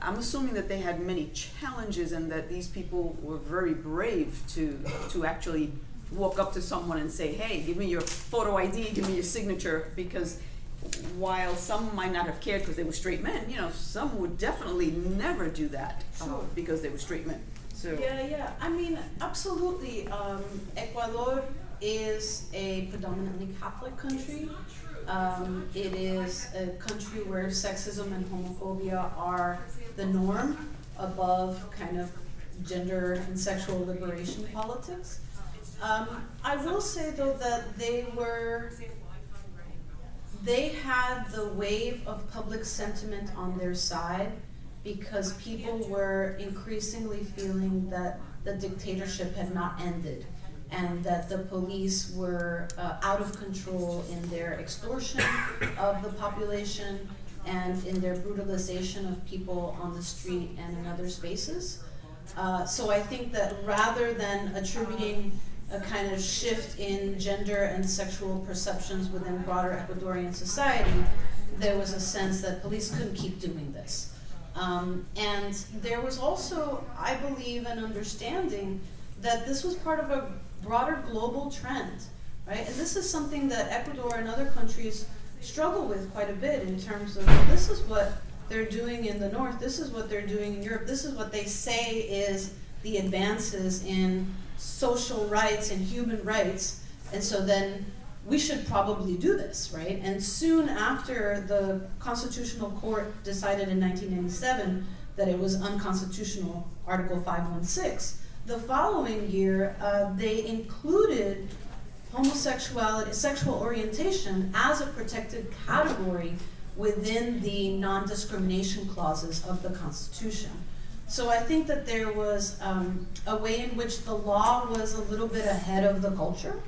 I'm assuming that they had many challenges, and that these people were very brave to actually walk up to someone and say, "Hey, give me your photo ID, give me your signature," because while some might not have cared because they were straight men, some would definitely never do that because they were straight men. So Yeah. I mean, absolutely. Ecuador is a predominantly Catholic country. It is a country where sexism and homophobia are the norm, above kind of gender and sexual liberation politics. I will say though that they had the wave of public sentiment on their side, because people were increasingly feeling that the dictatorship had not ended, and that the police were out of control in their extortion of the population and in their brutalization of people on the street and in other spaces. So I think that rather than attributing a kind of shift in gender and sexual perceptions within broader Ecuadorian society, there was a sense that police couldn't keep doing this. And there was also, I believe, an understanding that this was part of a broader global trend, right? And this is something that Ecuador and other countries struggle with quite a bit, in terms of, this is what they're doing in the North, this is what they're doing in Europe, this is what they say is the advances in social rights and human rights, and so then we should probably do this, right? And soon after the Constitutional Court decided in 1997 that it was unconstitutional, Article 516, the following year they included homosexuality, sexual orientation, as a protected category within the non-discrimination clauses of the Constitution. So I think that there was a way in which the law was a little bit ahead of the culture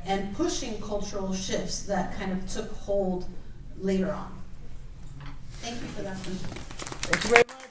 and pushing cultural shifts that kind of took hold later on. Thank you for that question. Thank you very much.